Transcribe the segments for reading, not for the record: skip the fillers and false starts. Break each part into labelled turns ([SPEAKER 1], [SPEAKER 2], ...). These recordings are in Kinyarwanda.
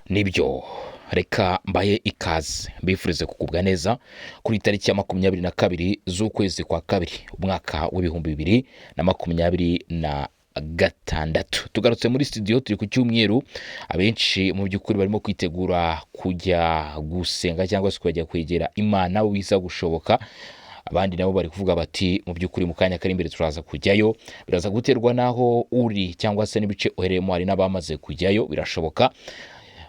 [SPEAKER 1] Nibyo reka mbaye ikaze mbifurize kugubwa neza kuri tariki ya 22 z'ukwezi kwa kabiri umwaka w'ibihumbi 2026. Tugarutse muri studio turi ku cyumweru, abenshi mu by'ukuri barimo kwitegura kujya gusenga cyangwa se kujya kwegera Imana wiza gushoboka. Abandi nabo bari kuvuga bati mu by'ukuri mu kanya kari imbere turaza kujyayo, biraza guterwa naho uri cyangwa se n'ibice uhereyemo. Hari n'abamaze kujyayo birashoboka,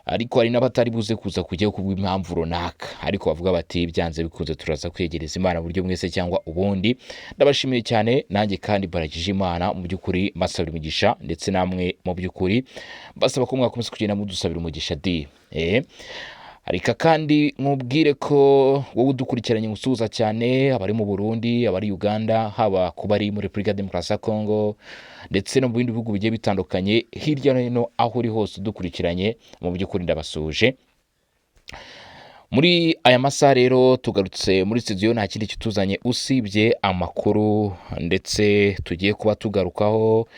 [SPEAKER 1] ariko hari n'abatari buze kuza kujyayo kubw'impamvu runaka, ariko bavuga bati byanze bikunze turaza kwegereza Imana buryo mwese cyangwa ubundi. Ndabashimiye cyane, nanjye kandi baragije Imana mu by'ukuri mbasabira umugisha, ndetse namwe mu by'ukuri basaba ko mwakomeza kugenda mudusabira umugisha ariko kandi mubwire ko wowe udukurikiranye musuhuza cyane abari mu Burundi, abari Uganda, haba kuba ari muri Repubulika Demokarasi ya Kongo ndetse no mu bindi bihugu bigiye bitandukanye hirya no hino, aho uri hose udukurikiranye mu by'ukuri ndabasuje. Muri aya masaha rero tugarutse muri studio, nta kindi kituzanye usibye amakuru, ndetse tugiye kuba tugarukaho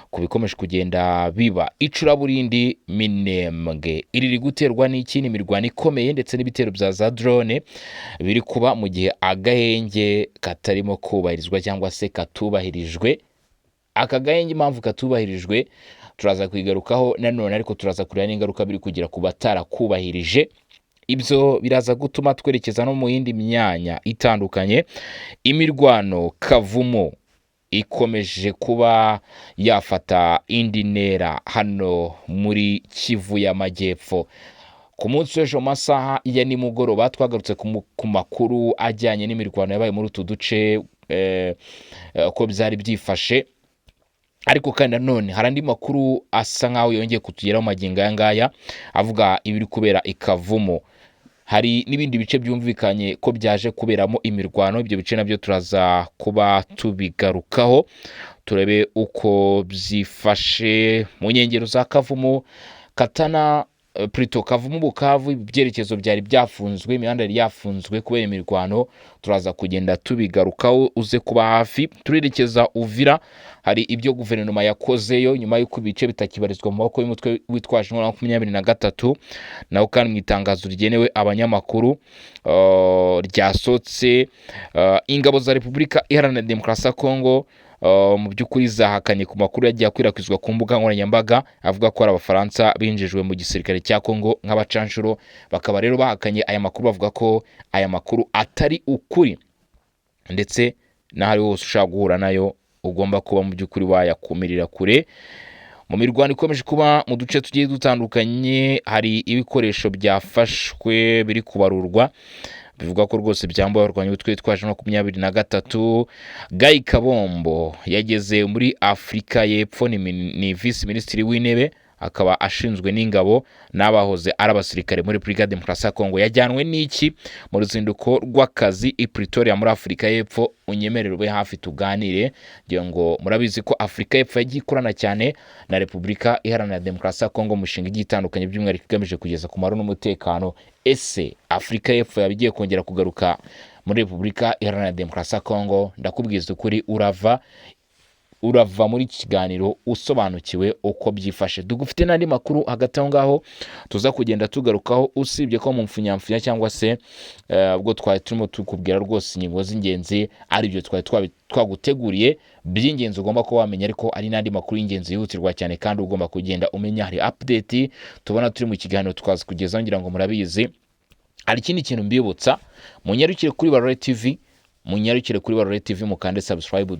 [SPEAKER 1] ku bikomeje kugenda biba icuraburindi Minembwe. Iri guterwa n'iki? Ni imirwano ikomeye ndetse n'ibitero bya za drone biri kuba mu gihe agahenge katarimo kubahirizwa cyangwa se katubahirijwe. Aka gahenge impamvu katubahirijwe turaza kwigarukaho nanone, ariko turaza kureba n'ingaruka biri kugira ku batarakubahirije. Ibyo biraza gutuma twerekeza no mu yindi myanya itandukanye. Imirwano Kavumu ikomeje kuba yafata indi ntera hano muri Kivu y'Amajyepfo. Ku munsi w'ejo masaha ya nimugoroba twagarutse ku makuru ajyanye n'imirwano yabaye muri utu duce, ko byari byifashe. Ariko kandi nanone hari andi makuru asa nkaho yongeye kutugeraho magingo aya ngaya avuga ibiri kubera ikavumu. Hari n'ibindi bice byumvikanye ko byaje kuberamo imirwano. Ibyo bice nabyo turaza kuba tubigarukaho, turebe uko byifashe mu nkengero za Kavumu, Katana, Prito, Kavumu, Bukavu. Ibyerekezo byari byafunzwe, imihanda yari yafunzwe kubera imirwano. Turaza kugenda tubigarukaho, uze kuba hafi. Turerekeza Uvira, hari ibyo guverinoma yakozeyo nyuma y'uko ibice bitakibarizwa mu maboko y'umutwe witwaje 23, naho kandi mu itangazo rigenewe abanyamakuru ryasotse, ingabo za Repubulika Iharanira Demokarasi ya Kongo mu by'ukuri zahakanye ku makuru yagiye akwirakwizwa ku mbuga nkoranyambaga avuga ko ari Abafaransa binjijwe mu gisirikare cya Kongo nk'abacanshuro. Bakaba rero bahakanye aya makuru, bavuga ko aya makuru atari ukuri, ndetse n'ahari hose ushaka guhura nayo ugomba kuba mu by'ukuri wayakumirira kure. Mu mirwano ikomeje kuba mu duce tugiye dutandukanye, hari ibikoresho byafashwe biri kubarurwa, bivuga ko rwose byambaye abarwanyi b'utwe twaje 23. Guy Kabombo yageze muri Afurika y'Epfo, ni Vice Minisitiri w'Intebe, akaba ashinzwe n'ingabo n'abahoze ari abasirikare muri Repubulika Demokarasi ya Kongo. Yajyanwe n'iki mu ruzinduko rw'akazi i Pretoria muri Afurika y'Epfo. Unyemererwe hafi tuganire, ngira ngo murabizi ko Afurika y'Epfo yagiye ikorana cyane na Repubulika Iharanira Demokarasi ya Kongo mu mishinga igiye itandukanye, by'umwihariko igamije kugeza ku mahoro n'umutekano. Ese Afurika y'Epfo yabigiye kongera kugaruka muri Repubulika Iharanira Demokarasi ya Kongo? Ndakubwiza ukuri, urava muri iki kiganiro usobanukiwe uko byifashe. Dugufite n'andi makuru hagati aho ngaho tuza kugenda tugarukaho, usibye ko mu mfunyamfunya cyangwa se ubwo twari turimo tukubwira rwose ingingo z'ingenzi ari byo twari twaguteguriye by'ingenzi ugomba ko wamenya, ariko ari n'andi makuru y'ingenzi yihutirwa cyane kandi ugomba kugenda umenya. Hari update tubona turi mu kiganiro tukaza kugezaho, ngira ngo murabizi. Hari ikindi kintu mbibutsa, munyarukire kuri Barore TV mukande subscribe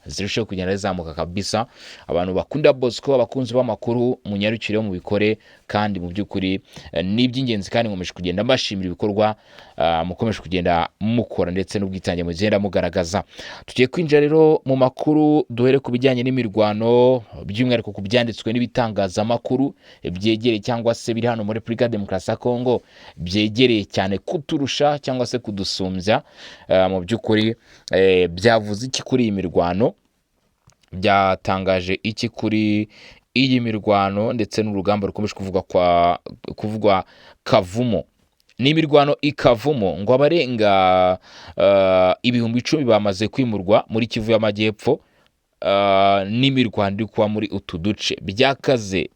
[SPEAKER 1] zirusheho kugenda rizamuka kabisa. Abantu bakunda Bosco, abakunzi b'amakuru, munyarukire mu bikore, kandi mu by'ukuri ni iby'ingenzi, kandi nkomeje kugenda mbashimira ibikorwa mukomeje kugenda mukora ndetse n'ubwitange mugenda mugaragaza. Tugiye kwinjira rero mu makuru, duhere ku bijyanye n'imirwano, by'umwihariko ku byanditswe n'ibitangazamakuru byegereye cyangwa se biri hano muri Repubulika Demokarasi ya Kongo, byegereye cyane kuturusha cyangwa se kudusumbya. Mu by'ukuri byavuze iki kuri iyi mirwano, byatangaje iki kuri iyi mirwano, ndetse n'urugamba rukomeje kuvugwa Kavumu. Ni imirwano ikavumo ngo abarenga 10,000 bamaze kwimurwa muri Kivu y'Amajyepfo, n'imirwano iri kuba muri utu duce byakaze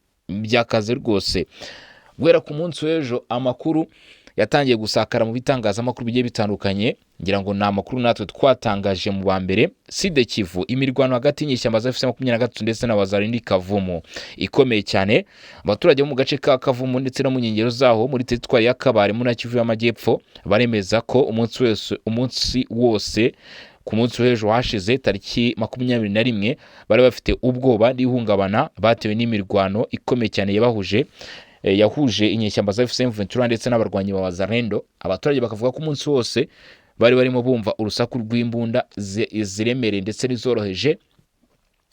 [SPEAKER 1] rwose. guhera ku munsi w'ejo amakuru yatangiye gusakara mu bitangazamakuru bigiye bitandukanye, ngira ngo ni amakuru natwe twatangaje mu ba mbere. Side Kivu, imirwano hagati y'inyeshyamba za FCM23 ndetse na Wazalendo Kavumu ikomeye cyane. Abaturage bo mu gace ka Kavumu ndetse no mu nkengero zaho muri teritwari ya Kabare mu Kivu y'Amajyepfo baremeza ko umunsi wose ku munsi w'ejo hashize tariki 21 bari bafite ubwoba n'ihungabana batewe n'imirwano ikomeye cyane yahuje inyeshyamba za FCM23 ndetse n'abarwanyi ba Wazalendo. Abaturage bakavuga ko umunsi wose bari barimo bumva urusaku rw'imbunda ziremereye ndetse n'izoroheje,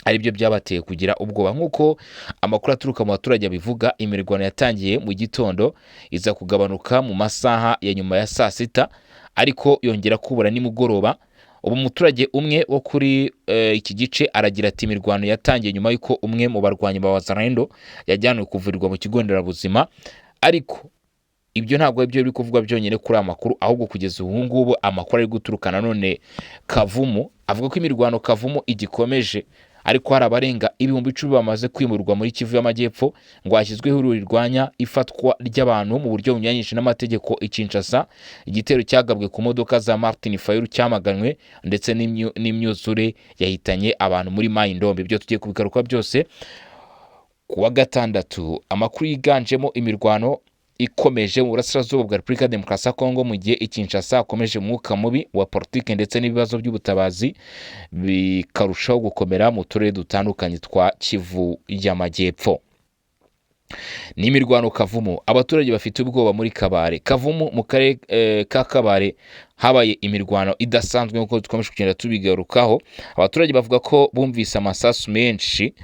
[SPEAKER 1] ari byo byabateye kugira ubwoba. Nk'uko amakuru aturuka mu baturage bivuga, imirwano yatangiye mu gitondo iza kugabanuka mu masaha ya nyuma ya saa sita, ariko yongera kubura nimugoroba. Ubu umuturage umwe wo kuri iki gice aragira ati imirwano yatangiye nyuma y'uko umwe mu barwanyi ba Wazalendo yajyanwe kuvurirwa mu kigo nderabuzima, ariko ibyo ntabwo ari byo biri kuvugwa byonyine kuri amakuru, ahubwo kugeza ubu ngubu amakuru ari guturuka nanone Kavumu avuga ko imirwano Kavumu igikomeje, ariko hari abarenga 10,000 bamaze kwimurwa muri Kivu y'Amajyepfo ngo hashyizweho ihuriro rirwanya ifatwa ry'abantu mu buryo bunyuranyije n'amategeko i Kinshasa. Igitero cyagabwe ku modoka za Martin Fayulu cyamaganwe ndetse n'imyuzure yahitanye abantu muri Mai Ndombe. Ibyo tugiye kubigaruka byose ku wa gatandatu. Amakuru yiganjemo imirwano ikomeje mu burasirazuba bwa Repubulika ya Demokarasi ya Kongo, mu gihe i Kinshasa hakomeje umwuka mubi wa politike ndetse n'ibibazo by'ubutabazi bikarushaho gukomera mu turere dutandukanye twa Kivu y'Amajyepfo. Ni imirwano Kavumu, abaturage bafite ubwoba muri Kabare. Kavumu mu karere ka Kabare habaye imirwano idasanzwe nk'uko dukomeje kugenda tubigarukaho. Abaturage bavuga ko bumvise amasasu menshi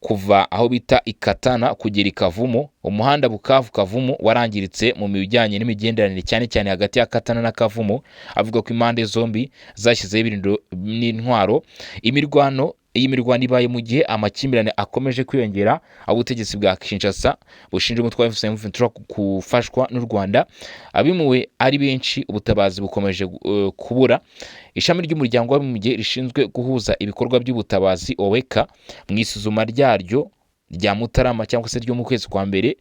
[SPEAKER 1] kuva aho bita Ikatana kugera Kavumu. Umuhanda Bukavu Kavumu warangiritse mu bijyanye n'imigenderanire cyane cyane hagati ya Katana na Kavumu. Avuga ko impande zombi zashyizeho ibirindo n'intwaro. Iyi mirwano ibaye mu gihe amakimbirane akomeje kwiyongera, aho ubutegetsi bwa Kinshasa bushinja umutwe wa FCM23 gufashwa n'u Rwanda. Abimuwe ari benshi, ubutabazi bukomeje kubura. Ishami ry'umuryango w'abibumbye rishinzwe guhuza ibikorwa by'ubutabazi OECA mu isuzuma ryaryo rya Mutarama cyangwa se ryo mu kwezi kwa mbere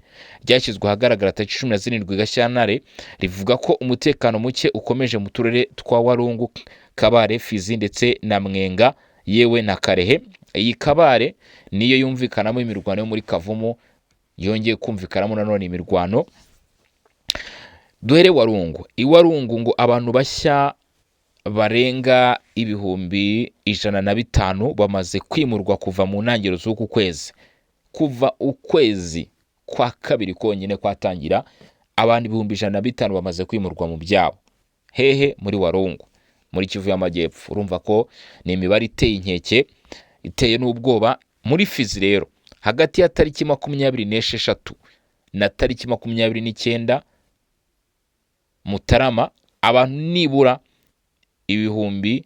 [SPEAKER 1] ryashyizwe ahagaragara tariki 17 Gashyantare, rivuga ko umutekano muke ukomeje mu turere twa Walungu, Kabare, Fizi ndetse na Mwenga yewe na Karehe. Iyi Kabare niyo yumvikanamo imirwano yo muri Kavumu, yongeye kumvikanamo nanone imirwano. Duhere Walungu. Iwalungu ngo abantu bashya barenga 105,000 bamaze kwimurwa kuva mu ntangiriro z'uku kwezi. Kuva ukwezi kwa kabiri konyine kwatangira, abantu 105,000 bamaze kwimurwa mu byabo. Hehe? Muri Walungu, muri Kivu y'Amajyepfo. Urumva ko ni imibare iteye inkeke, iteye n'ubwoba. Muri Fizi rero, hagati ya tariki 26 na tariki 29 Mutarama, abantu nibura ibihumbi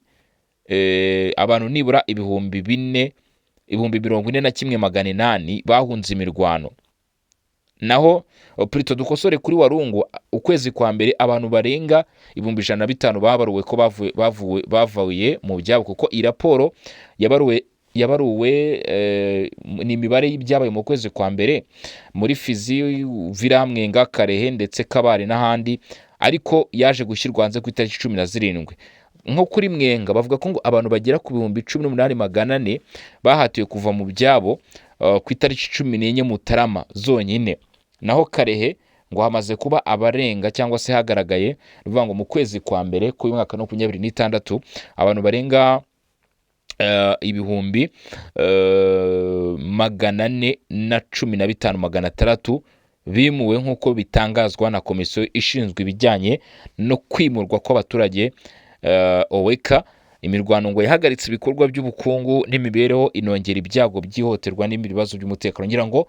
[SPEAKER 1] 41,800 bahunze imirwano. Naho Prito dukosore kuri Walungu, ukwezi kwa mbere abantu barenga 105,000 babaruwe ko bavuye mu byabo, kuko iraporo yabaruwe ni imibare y'ibyabaye mu kwezi kwa mbere muri Fizi, Viramwenga, Karehe ndetse Kabare n'ahandi, ariko yaje gushyirwa hanze ku itariki 17. Nko kuri Mwenga bavuga ko ngo abantu bagera ku 18,400 bahatiwe kuva mu byabo ku itariki 14 Mutarama zonyine. Naho Karehe ngo hamaze kuba abarenga cyangwa se hagaragaye ruvuga ngo mu kwezi kwa mbere ku mwaka no 2026 abantu barenga 415,600 bimuwe, nk'uko bitangazwa na komisiyo ishinzwe ibijyanye no kwimurwa kw'abaturage OECA. Imirwano ngo yahagaritse ibikorwa by'ubukungu n'imibereho, inongera ibyago by'ihohoterwa n'ibibazo by'umutekano. Ngira ngo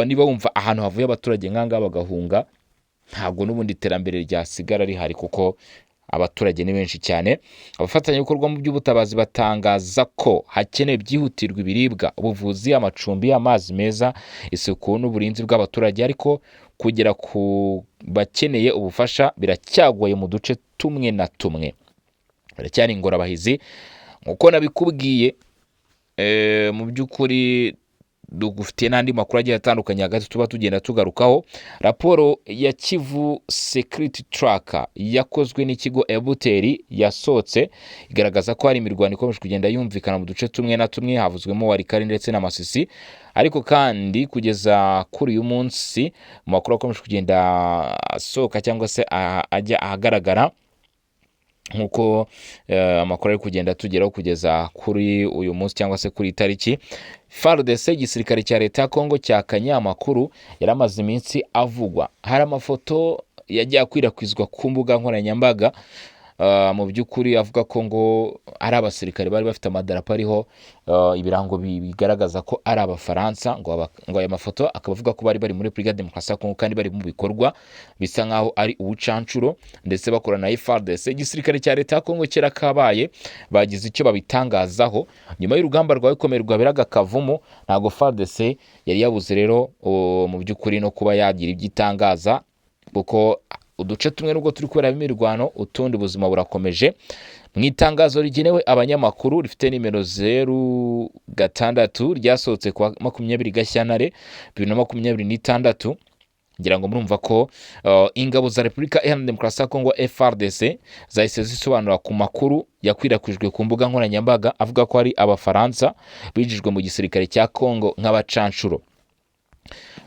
[SPEAKER 1] niba wumva ahantu havuye abaturage nkanga bagahunga, ntabwo n'ubundi iterambere ryasigara rihari, kuko abaturage ni benshi cyane. Abafatanyabikorwa mu by'ubutabazi batangaza ko hakenewe byihutirwa ibiribwa, ubuvuzi, amacumbi, amazi meza, isuku n'uburinzi bw'abaturage, ariko kugera ku bakeneye ubufasha biracyagoye mu duce tumwe na tumwe. Biracyari ingorabahizi nk'uko nabikubwiye. Mu by'ukuri dufitiye n'andi makuru agiye atandukanye hagati tuba tugenda tugarukaho. Raporo ya Kivu Security Tracker yakozwe n'ikigo Ebuteri yasohotse igaragaza ko hari imirwano ikomeje kugenda yumvikana mu duce tumwe na tumwe, havuzwemo Warikari ndetse na Masisi. Ariko kandi kugeza kuri uyu munsi makuru akomeje kugenda asohoka cyangwa se ajya ahagaragara nkuko amakuru ari kugenda tugeraho kugeza kuri uyu munsi cyangwa se kuri tariki. FARDC igisirikare cya leta ya Kongo cyakanye amakuru yaramaze iminsi avugwa. Hari amafoto yagiye akwirakwizwa ku mbuga nkoranyambaga mu by'ukuri avuga ko ngo ari abasirikare bari bafite amadarapo ariho ibirango bigaragaza ko ari abafaransa, ngo aya mafoto akaba avuga ko bari muri Brigade Demokarasi ya Kongo kandi bari mu bikorwa bisa nkaho ari ubucancuro ndetse bakorana na FARDC. Igisirikare cya leta ya Kongo kera kabaye bagize icyo babitangazaho nyuma y'urugamba rwawe komera rwaberaga Kavumu. Ntago FARDC yari yabuze rero mu by'ukuri no kuba yagira ibyitangaza kuko uduce tumwe nubwo turi kubera imirwano utundi buzima burakomeje. Mu itangazo rigenewe abanyamakuru rifite nimero 06 ryasohotse kwa 20 Gashyantare 2026, ngira ngo murumva ko ingabo za Repubulika Iharanira Demokarasi ya Kongo FARDC zahise zisobanura ku makuru yakwirakwijwe ku mbuga nkoranyambaga avuga ko ari abafaransa bijijwe mu gisirikare cya Kongo nk'abacanshuro.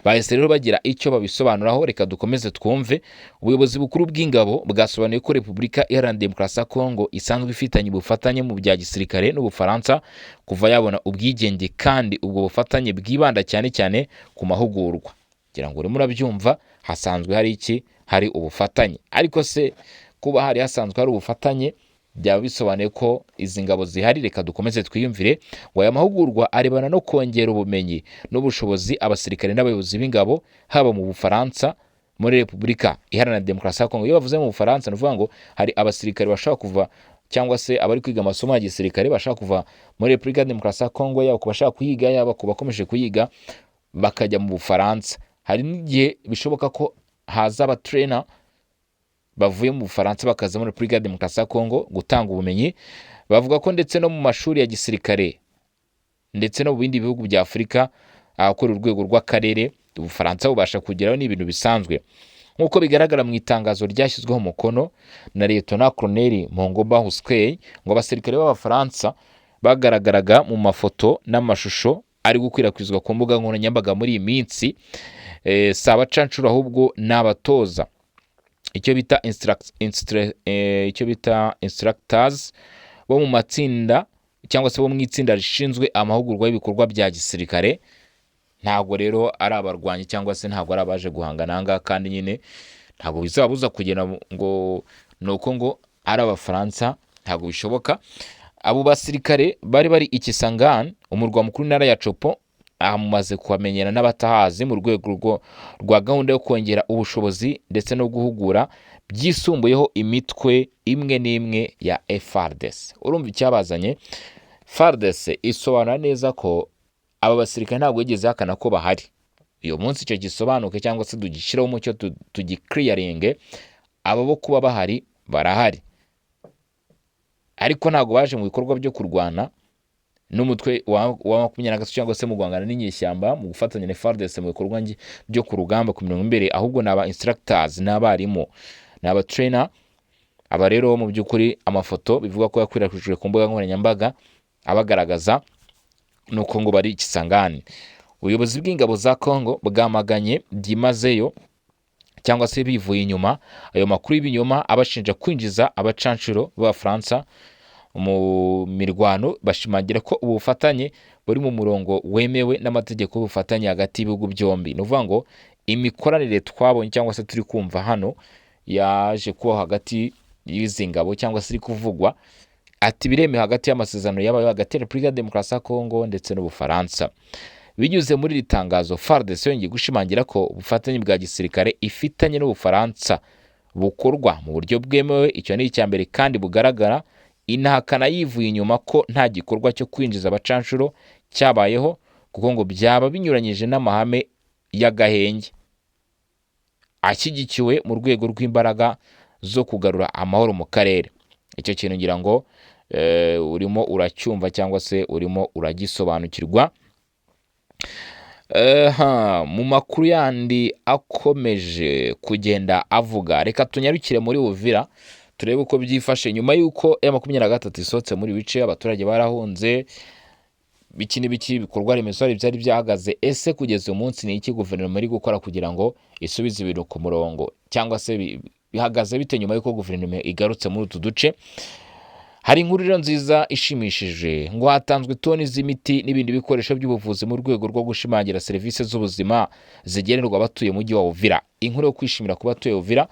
[SPEAKER 1] Bahise rero bagira icyo babisobanuraho, reka dukomeze twumve. Ubuyobozi bukuru bw'ingabo bwasobanuye ko Repubulika Iharanira Demokarasi ya Kongo isanzwe ifitanye ubufatanye mu bya gisirikare n'Ubufaransa kuva yabona ubwigenge, kandi ubwo bufatanye bwibanda cyane cyane ku mahugurwa. Ngira ngo urimo urabyumva, hasanzwe hari ubufatanye. Ariko se kuba hari hasanzwe hari ubufatanye byaba bisobanuye ko izi ngabo zihari? Reka dukomeze twiyumvire. Ngo aya mahugurwa arebana no kongera ubumenyi n'ubushobozi abasirikare n'abayobozi b'ingabo haba mu Bufaransa muri Repubulika Iharanira Demokarasi ya Kongo. Iyo bavuze mu Bufaransa nuvuga ngo hari abasirikare bashaka kuva cyangwa se abari kwiga amasomo ya gisirikare bashaka kuva muri Repubulika Demokarasi ya Kongo, yaba kubashaka kuyiga yaba kubakomeje kuyiga bakajya mu Bufaransa. Hari n'igihe bishoboka ko haza abatrainer bavuye mu Bufaransa bakaza muri Repubulika Demokarasi ya Kongo gutanga ubumenyi. Bavuga ko ndetse no mu mashuri ya gisirikare ndetse no mu bindi bihugu bya Afurika akora urwego rw'akarere Ubufaransa bubasha kugeraho n'ibintu bisanzwe. Nkuko bigaragara mu itangazo ryashyizweho umukono na Lieutenant Colonel Mongomba Hussein, ngo abasirikare b'Abafaransa bagaragaraga mu mafoto n'amashusho ari gukwirakwizwa ku mbuga nkoranyambaga muri iyi minsi si abacancuro ahubwo n'abatoza, icyo bita instructors bo mu matsinda cyangwa se bo mu itsinda rishinzwe amahugurwa y'ibikorwa bya gisirikare. Ntabwo rero ari abarwanyi cyangwa se ntabwo ari abaje guhangana ahangaha, kandi nyine ntabwo bizabuza kugenda ngo nuko ngo ari Abafaransa, ntabwo bishoboka. Abo basirikare bari Ikisangani, umurwa mukuru w'intara ya Chopo, amaze kuhamenyana n'abatahazi mu rwego rwa gahunda yo kongera ubushobozi ndetse no guhugura byisumbuyeho imitwe imwe n'imwe ya FARDC. Urumva icyabazanye? FARDC isobanura neza ko aba basirikare ntabwo yigeze hakana ko bahari. Uyu munsi icyo gisobanuke cyangwa se tugishyiraho umucyo tugiclearinge, abo bo kuba bahari barahari, ariko ntabwo baje mu bikorwa byo kurwana n'umutwe wa 23 cyangwa se mu guhangana n'inyeshyamba mu gufatanya na FARDC mu bikorwa byo ku rugamba ku mirongo imbere, ahubwo n'aba instructors n'abarimu n'aba trainer. Aba rero mu by'ukuri amafoto bivuga ko yakwirakwijwe ku mbuga nkoranyambaga abagaragaza nuko ngo bari Ikisangani. Ubuyobozi bw'ingabo za Kongo bwamaganye byimazeyo cyangwa se bivuye inyuma ayo makuru y'ibinyoma abashinja kwinjiza abacanshuro b'Abafaransa mu mirwano, bashimangira ko ubufatanye buri mu murongo wemewe n'amategeko y'ubufatanye hagati y'ibihugu byombi. Ni ukuvuga ngo imikoranire twabonye cyangwa se turi kumva hano yaje kuba hagati y'izi ngabo cyangwa se iri kuvugwa, ati biremewe hagati y'amasezerano yabaye hagati ya Repubulika Demokarasi ya Kongo ndetse n'Ubufaransa. Binyuze muri iri tangazo, FARDC yongeye gushimangira ko ubufatanye bwa gisirikare ifitanye n'Ubufaransa bukorwa mu buryo bwemewe. Icyo ni icya mbere kandi bugaragara. Inahakana yivuye inyuma ko nta gikorwa cyo kwinjiza abacanshuro cyabayeho kuko ngo byaba binyuranyije n'amahame y'agahenge ashyigikiwe mu rwego rw'imbaraga zo kugarura amahoro mu karere. Icyo kintu ngira ngo urimo uracyumva cyangwa se urimo uragisobanukirwa. Mu makuru yandi akomeje kugenda avuga, reka tunyarukire muri Uvira turebe uko byifashe nyuma y'uko M23 isohotse muri bice abaturage barahunze biki n'ibiki ibikorwa remezo byari byahagaze. Ese kugeza uyu munsi ni iki guverinoma iri gukora kugira ngo isubize ibintu ku murongo, cyangwa se bihagaze bite nyuma y'uko guverinoma igarutse muri utu duce? Hari inkuru nziza ishimishije ngo hatanzwe toni z'imiti n'ibindi bikoresho by'ubuvuzi mu rwego rwo gushimangira serivisi z'ubuzima zigenerwa abatuye mujyi wa Uvira. Inkuru yo kwishimira ku batuye Uvira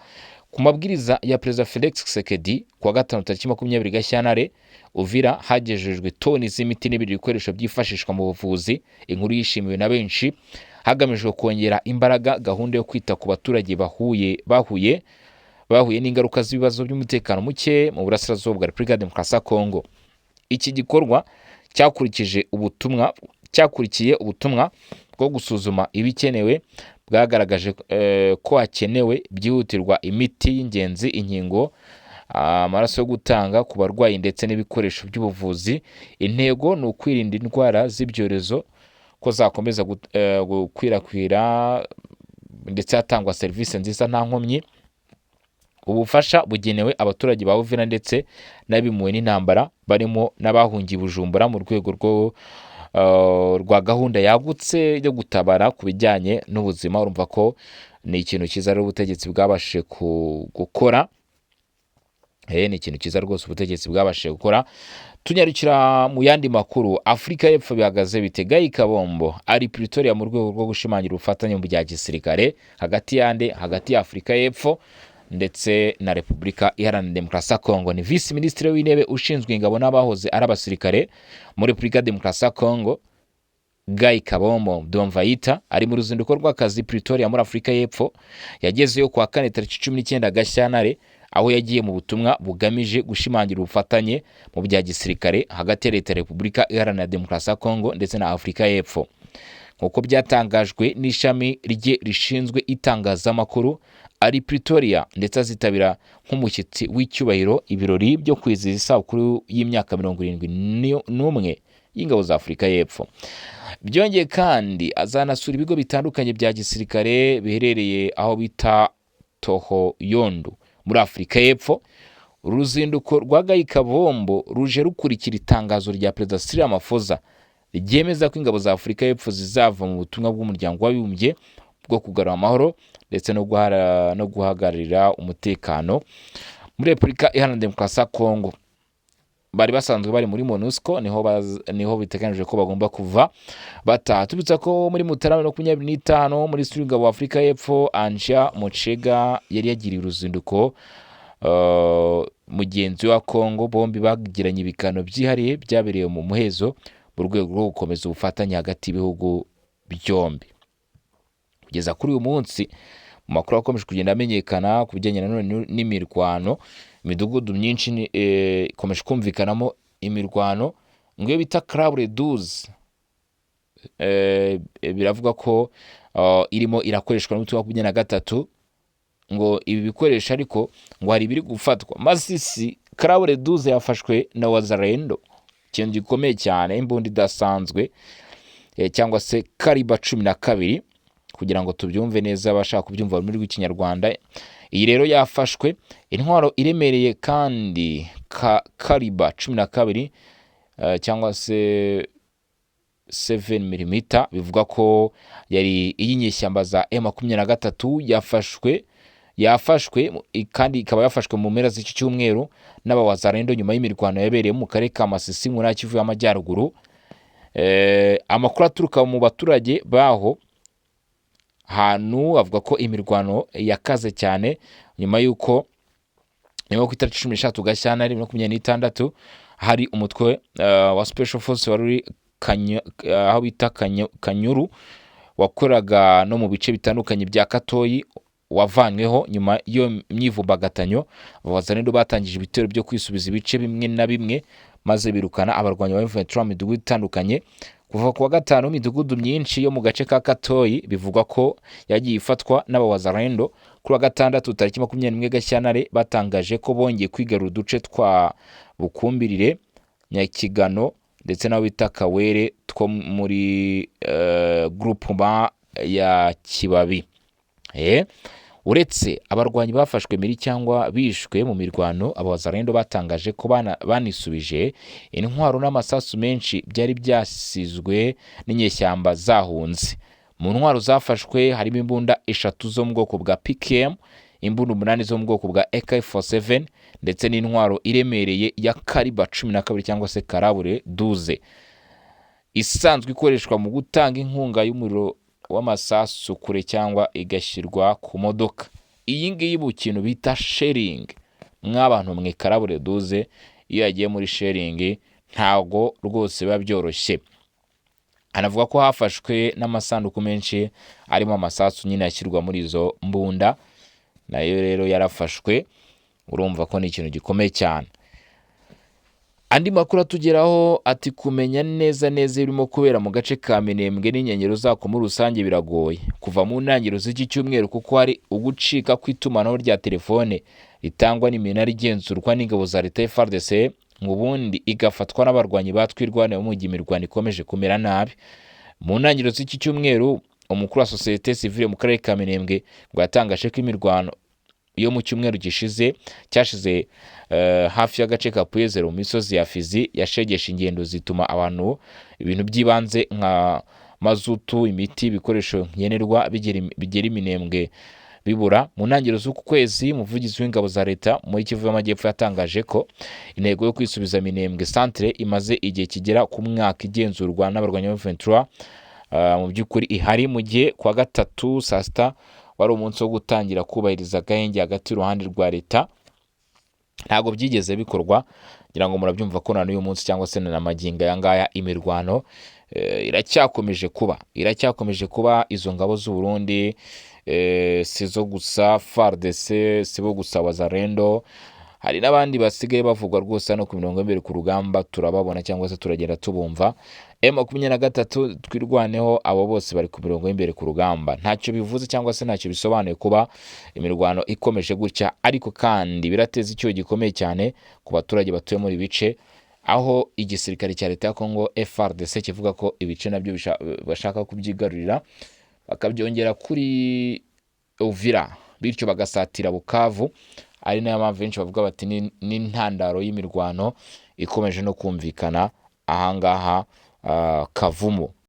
[SPEAKER 1] ku mabwiriza ya Perezida Felix Tshisekedi kuwa gatanu tariki 20 Gashyantare, Uvira hagejejwe toni z'imiti n'ibindi bikoresho byifashishwa mu buvuzi. Inkuru yishimiwe na benshi hagamijwe kongera imbaraga gahunda yo kwita ku baturage bahuye n'ingaruka z'ibibazo by'umutekano muke mu burasirazuba bwa Repubulika ya Demokarasi ya Kongo. Iki gikorwa cyakurikiye ubutumwa bwo gusuzuma ibikenewe bwagaragaje ko hakenewe byihutirwa imiti y'ingenzi, inkingo, amaraso yo gutanga ku barwayi ndetse n'ibikoresho by'ubuvuzi. Intego ni ukwirinda indwara z'ibyorezo ko zakomeza gukwirakwira ndetse hatangwa serivisi nziza nta nkomyi. Ubufasha bugenewe abaturage ba Uvira ndetse n'abimuwe n'intambara barimo n'abahungiye Bujumbura mu rwego rwa gahunda yagutse yo gutabara ku bijyanye n'ubuzima. Urumva ko ni ikintu cyiza ari ubutegetsi bwabashije gukora. Ni ikintu cyiza rwose ubutegetsi bwabashije gukora. Tunyarukira mu yandi makuru, Afurika y'Epfo bihagaze bite? Guy Kabombo ari Pretoria mu rwego rwo gushimangira ubufatanye mu bya gisirikare hagati ya Afurika y'Epfo ndetse na Repubulika Iharanira Demokarasi ya Kongo. Ni Vice Ministre w'intebe ushinzwe ingabo n'abahoze ari abasirikare muri Repubulika ya Demokarasi ya Kongo, Guy Kabombo Domvaita ari mu ruzinduko rw'akazi Pretoria muri Afurika y'Epfo. Yagezeyo kuwa kane tariki 19 Gashyantare, aho yagiye mu butumwa bugamije gushimangira ubufatanye mu bya gisirikare hagati ya Leta ya Repubulika Iharanira Demokarasi ya Kongo ndetse na Afurika y'Epfo. Nk'uko byatangajwe n'ishami rye rishinzwe itangazamakuru, ari Pretoria ndetse azitabira nk'umushyitsi w'icyubahiro ibirori byo kwizihiza isabukuru y'imyaka 71 y'ingabo za Afurika y'Epfo. Byongeye kandi azanasura ibigo bitandukanye bya gisirikare biherereye aho bita Toho Yondu muri Afurika y'Epfo. Uruzinduko rwa Guy Kabombo ruje rukurikira itangazo rya Perezida Cyril Ramaphosa ryemeza ko ingabo za Afurika y'Epfo zizava mu butumwa bw'umuryango w'abibumbye bwo kugarura amahoro ndetse no guhagararira umutekano muri Repubulika Iharanira Demokarasi ya Kongo. Bari basanzwe bari muri MONUSCO, niho biteganijwe ko bagomba kuva bataha. Tubitsa ko muri Mutarama 2025 muri Suri wa Afurika y'Epfo Anja Mochega yari yagiriye uruzinduko mugenzi wa Kongo. Bombi bagiranye ibikano byihariye byabereye mu muhezo mu rwego rwo gukomeza ubufatanye hagati y'ibihugu byombi. Kugeza kuri uyu munsi mu makuru akomeje kugenda amenyekana ku bijyanye n'imirwano, imidugudu myinshi ikomeje kumvikanamo imirwano ngo iyo bita Club Les 12. Biravuga ko irimo irakoreshwa n'umutwe wa 23 ngo ibi bikoresho ariko ngo hari biri gufatwa. Masisi Club Les 12 yafashwe na Wazalendo, ikintu gikomeye cyane, imbundi idasanzwe cyangwa se Kaliba 12 kugira ngo tubyumve neza abashaka kubyumva muri rw'ikinyarwanda. Iyi rero yafashwe, intwaro iremereye kandi Kaliba 12 cyangwa se 7mm bivuga ko yari iyinyeshyamba za M23 yafashwe kandi ikaba yafashwe mu mpera z'iki cyumweru n'abawazarendo nyuma y'imirwano yabereye mu karere ka Masisi mu ntara y'Kivu y'Amajyaruguru. Amakuru aturuka mu baturage baho hantu avuga ko imirwano yakaze cyane nyuma y'uko ku itariki 13 Gashyantare 2026 hari umutwe wa Special Force wari aho bita Kanyuru wakoraga no mu bice bitandukanye bya Katoyi wavanyweho nyuma yo myivumbagatanyo. Abazarendo batangije ibitero byo kwisubiza ibice bimwe na bimwe maze birukana abarwanyi ba M23 mu midugudu itandukanye. Kuva kuwa gatanu imidugudu myinshi yo mu gace ka Katoyi bivugwa ko yagiye ifatwa n'abawazarendo. Kuri wa gatandatu tariki 21 Gashyantare batangaje ko bongeye kwigarura uduce twa Bukumbirire, Nyakigano ndetse n'aho bita Kawere two muri groupement ya Kibabi. Uretse abarwanyi bafashwe miri cyangwa bishwe mu mirwano, abazarendo batangaje ko banisubije intwaro n'amasasu menshi byari byasizwe n'inyeshyamba zahunze. Mu ntwaro zafashwe harimo imbunda 3 zo mu bwoko bwa PKM, imbunda 8 zo mu bwoko bwa AK47 ndetse n'intwaro iremereye ya kaliber 12 cyangwa se karabure 12 isanzwe ikoreshwa mu gutanga inkunga y'umuriro w'amasasu kure cyangwa igashyirwa ku modoka. Iyi ngiyi bu kintu bita sharing, mw'abantu mwe karabure 12 iyo yagiye muri sharing ntago rwose biba byoroshye. Anavuga ko hafashwe n'amasanduku menshi arimo amasasu nyine yashyirwa muri izo mbunda, nayo rero yarafashwe. Urumva ko ni ikintu gikomeye cyane. Andi makuru atugeraho ati kumenya neza birimo kubera mu gace ka Minembwe n'inkengero zako muri rusange biragoye kuva mu ntangiriro z'iki cyumweru, kuko hari ugucika kw'itumanaho rya telefone ritangwa n'iminara igenzurwa n'ingabo za leta FARDC, ubundi igafatwa n'abarwanyi batwirwane mu gihe imirwano ikomeje kumera nabi. Mu ntangiriro z'iki cyumweru, umukuru wa societe civile mu karere ka Minembwe ngo yatangaje ko imirwano yo mu cyumweru cyashize hafi y'agace ka Puyezero mu misozi ya Fizi yashegesha ingendo zituma abantu ibintu by'ibanze nka mazutu, imiti, ibikoresho nkenerwa bigera Minembwe bibura. Mu ntangiriro z'uku kwezi, umuvugizi w'ingabo za leta muri Kivu y'Amajyepfo yatangaje ko intego yo kwisubiza Minembwe centre imaze igihe kigera ku mwaka igenzurwa n'abarwanyi ba M23 mu by'ukuri ihari, mu gihe kwa gatatu saa sita wari umunsi wo gutangira kubahiriza agahenge hagati y'uruhande rwa leta. Ntago byigeze bikorwa, ngira ngo murabyumva ko na n'uyu munsi cyangwa se na maginga yangaya imirwano iracyakomeje kuba. Izo ngabo z'u Burundi sizo gusa FARDC, sibo gusa Wazarendo, hari n'abandi basigaye bavugwa rwose no ku mirongo imbere ku rugamba, turababona cyangwa se turagenda tubumva. M23 twirwaneho, abo bose bari ku mirongo imbere ku rugamba. Ntacyo bivuze cyangwa se ntacyo bisobanuye kuba imirwano ikomeje gutya, ariko kandi birateza icyo gikomeye cyane ku baturage batuye muri bice, aho igisirikare cya leta ya Kongo FARDC kivuga ko ibice nabyo bashaka kubyigarurira bakabyongera kuri Uvira, bityo bagasatira Bukavu. Ari nayo mpamvu benshi bavuga bati n'intandaro y'imirwano ikomeje no kumvikana ahangaha Kavumu.